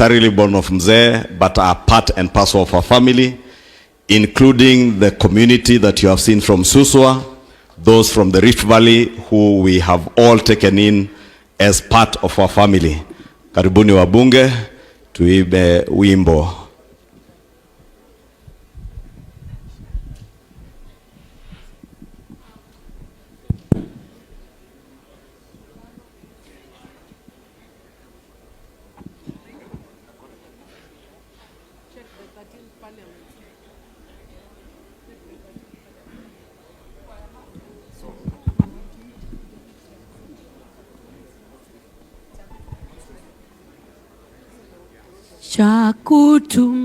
necessarily born of Mzee, but are part and parcel of our family, including the community that you have seen from Suswa, those from the Rift Valley who we have all taken in as part of our family. Karibuni wabunge, tuibe wimbo. Chakutum.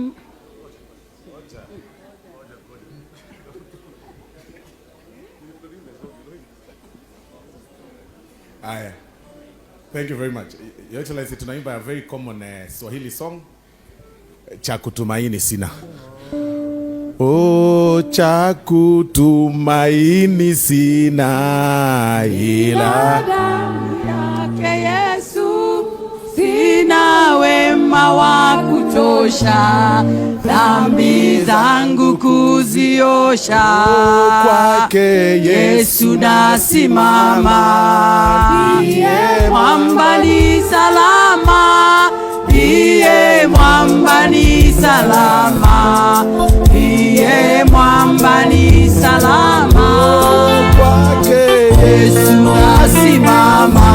Thank you very much. Your Excellency, tunaimba a very common Swahili song. Chakutumaini sina. Oh, chakutumaini sina ila Yake Yesu, sina wema wa kutosha, dhambi zangu kuziosha. Kwake Yesu nasimama, mwamba ni salama, ndiye mwamba ni salama, ndiye mwamba ni salama. Kwake Yesu nasimama,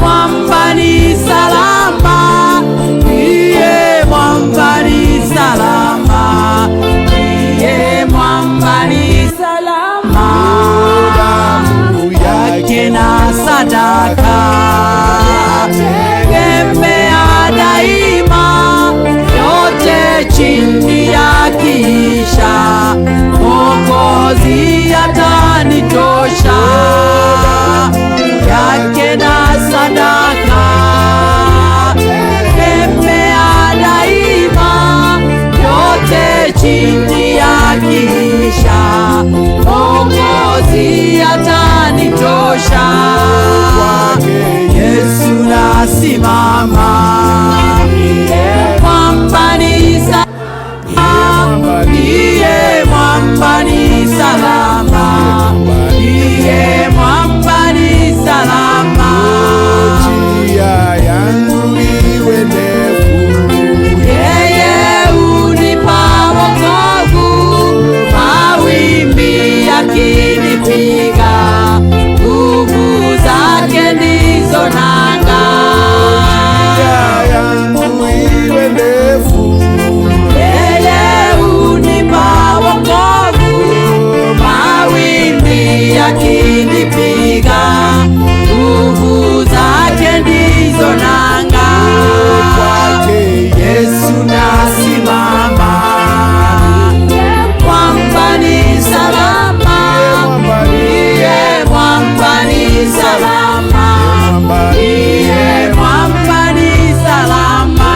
mwamba ni salama, ndiye mwamba ni salama, ndiye mwamba ni salama. Damu yake na sadaka tegemea daima, yote chini ya kisha, Mwokozi atanitosha. Yake na sadaka tegemea daima, yote chini ya kisha, Mwokozi atanitosha. Yesu nasimama, mwamba ni salama, ndiye mwamba ni salama, ndiye mwamba ni salama. njia yangu iwe ndefu, Yeye unipa wokovu, mawimbi yakinipiga, nguvu zake ndizo nanga. njia yangu iwe ndefu, Yeye unipa wokovu, mawimbi yakinipiga, nguvu zake ndizo nanga. Yesu nasimama, mwamba ni salama, ndiye mwamba ni salama, ndiye mwamba ni salama.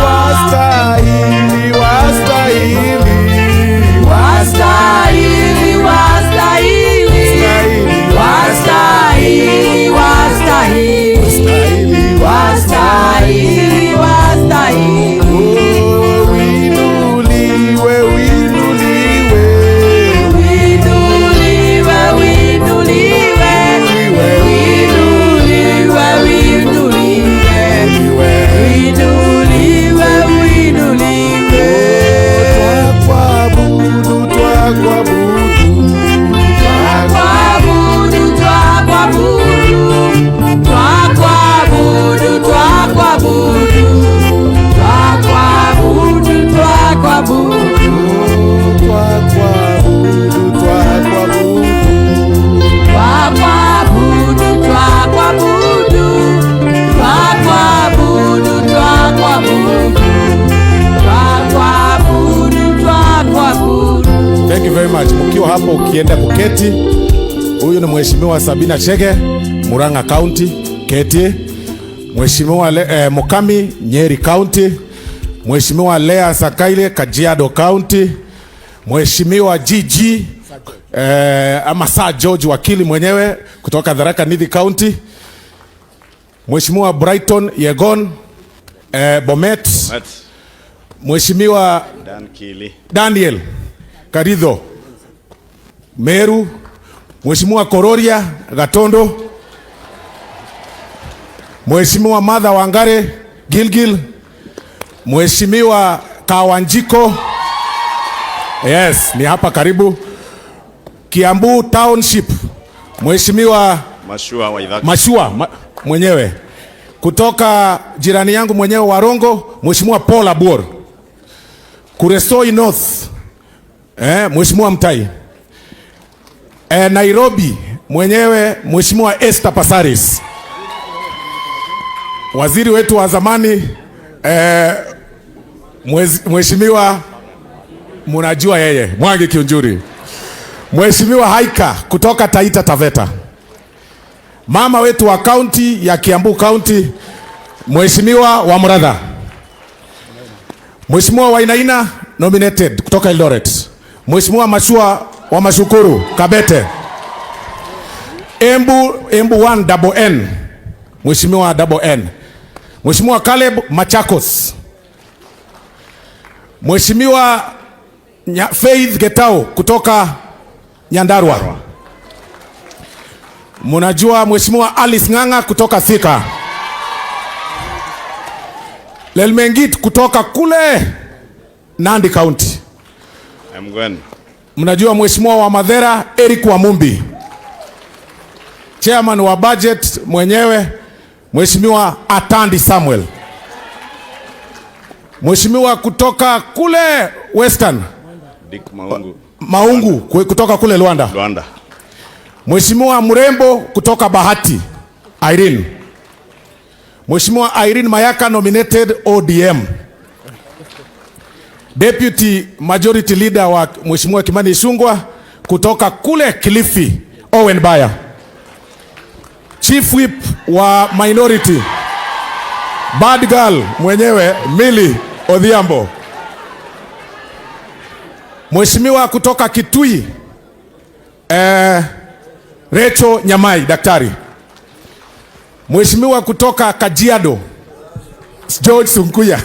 wastahili, wastahili, Wastahili, wastahili, wastahili, wastahili, wastahili, wastahili. oh, winuliwe, winuliwe, Winuliwe, winuliwe, winuliwe, winuliwe, winuliwe. twakuabudu, twakuabudu, Twakuabudu, twakuabudu, twakuabudu, twakuabudu, twakuabudu, twakuabudu. twakuabudu, twakuabudu. Twakuabudu, twakuabudu, twakuabudu, twakuabudu, twakuabudu, twakuabudu. Thank you very much. Mkiwa hapo ukienda kuketi, huyu ni Mheshimiwa Sabina Chege, Murang'a County, keti. Mheshimiwa Mukami, Nyeri County. Mheshimiwa Lea Sakaile, Kajiado County. Mheshimiwa GG ama Sir George wakili mwenyewe kutoka Tharaka Nithi County. Mheshimiwa Brighton Yegon Bomet, Mheshimiwa Daniel Karidho Meru, Mheshimiwa Kororia Gatondo, Mheshimiwa Martha Wangare Gilgil, Mheshimiwa Kawanjiko, yes, ni hapa karibu, Kiambu Township, Mheshimiwa Mashua mwenyewe, kutoka jirani yangu mwenyewe Warongo, Mheshimiwa Paul Abor, Kuresoi North, Mheshimiwa Mtai, Nairobi mwenyewe Mheshimiwa Esther Passaris, waziri wetu wa zamani Mheshimiwa munajua yeye Mwangi Kiunjuri, Mheshimiwa Haika kutoka Taita Taveta, mama wetu wa county ya Kiambu County Mheshimiwa Wamradha, Mheshimiwa Wainaina nominated kutoka Eldoret, Mheshimiwa Mashua wa Mashukuru Kabete, Embu 1 double N, Mheshimiwa double N, Mheshimiwa Caleb Machakos, Mheshimiwa Faith Getao kutoka Nyandarua, munajua Mheshimiwa Alice Nganga kutoka Thika, Lelmengit kutoka kule Nandi County, mnajua Mheshimiwa wa Madhera Eric Wamumbi, chairman wa budget mwenyewe Mheshimiwa Atandi Samuel, Mheshimiwa kutoka kule Western Maungu kutoka kule Luanda. Mheshimiwa Mrembo kutoka Bahati Irene, Mheshimiwa Irene Mayaka nominated ODM, Deputy Majority Leader wa Mheshimiwa Kimani Ichungwah kutoka kule Kilifi Owen Baya, Chief Whip wa Minority Bad Girl mwenyewe Milly Odhiambo, Mheshimiwa kutoka Kitui Recho Nyamai daktari, Mheshimiwa kutoka Kajiado George Sunkuya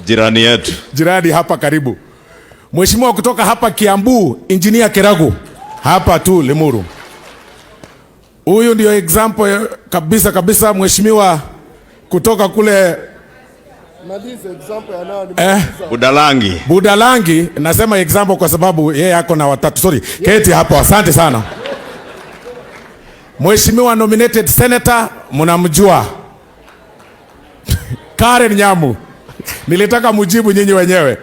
jirani yetu, jirani hapa karibu, Mheshimiwa kutoka hapa Kiambu Engineer Keragu hapa tu Limuru. Huyu ndio example kabisa Mheshimiwa kutoka kule Budalangi, nasema example kwa sababu yeye yako na watatu. Sorry, keti hapo, asante sana. Mheshimiwa nominated senator mnamjua Karen Nyamu, nilitaka mujibu nyinyi wenyewe.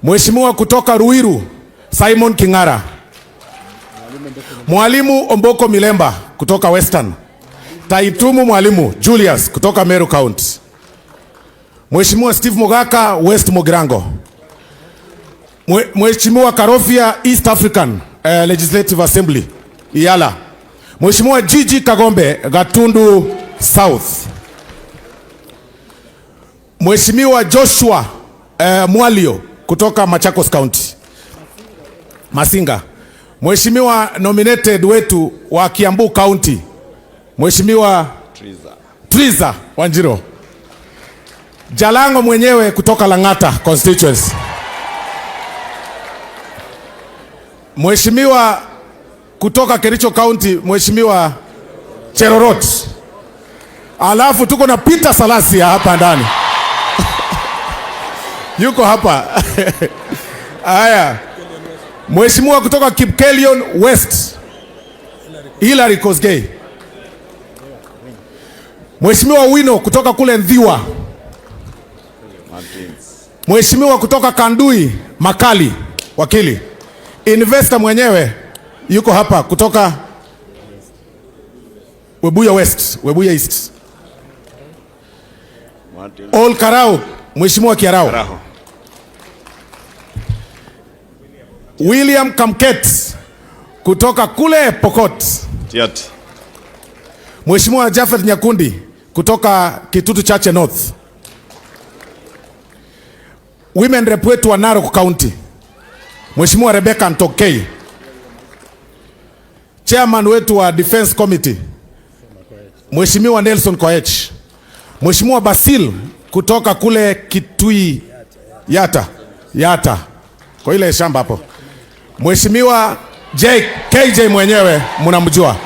Mheshimiwa kutoka Ruiru Simon Kingara, Mwalimu Omboko Milemba kutoka Western, Taitumu Mwalimu Julius kutoka Meru County, Mheshimiwa Steve Mogaka West Mogirango, Mheshimiwa Karofia East African Legislative Assembly Iyala, Mheshimiwa Gigi Kagombe Gatundu South, Mheshimiwa Joshua Mwalio kutoka Machakos County Masinga, Mheshimiwa nominated wetu wa Kiambu County Mheshimiwa Triza Wanjiro, Jalango mwenyewe kutoka Lang'ata constituency, Mheshimiwa kutoka Kericho County Mheshimiwa Cherorot, alafu tuko na Peter Salasia hapa ndani yuko hapa haya, Mheshimiwa kutoka Kipkelion West Hilary Kosgei, Mheshimiwa Wino kutoka kule Ndhiwa, Mheshimiwa kutoka Kandui Makali wakili, investor mwenyewe yuko hapa kutoka Webuye West, Webuye East, All Karau Mheshimiwa Kiarao, William Kamket kutoka kule Pokot, Mheshimiwa Jafet Nyakundi kutoka Kitutu Chache North, Women Rep wetu wa Narok County Mheshimiwa Rebecca Ntokei, Chairman wetu wa Defense Committee Mheshimiwa Nelson Koech, Mheshimiwa Basil kutoka kule Kitui Yata. Kwa ile shamba hapo. Mheshimiwa KJ mwenyewe mnamjua.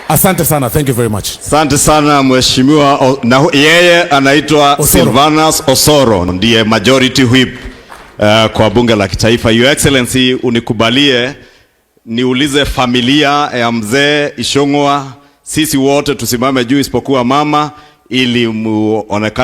Asante sana. Thank you very much. Asante sana mheshimiwa, na yeye anaitwa Silvanus Osoro, ndiye majority whip kwa bunge la kitaifa. Your Excellency, unikubalie niulize familia ya mzee Ichungwah, sisi wote tusimame juu isipokuwa mama, ili muonekane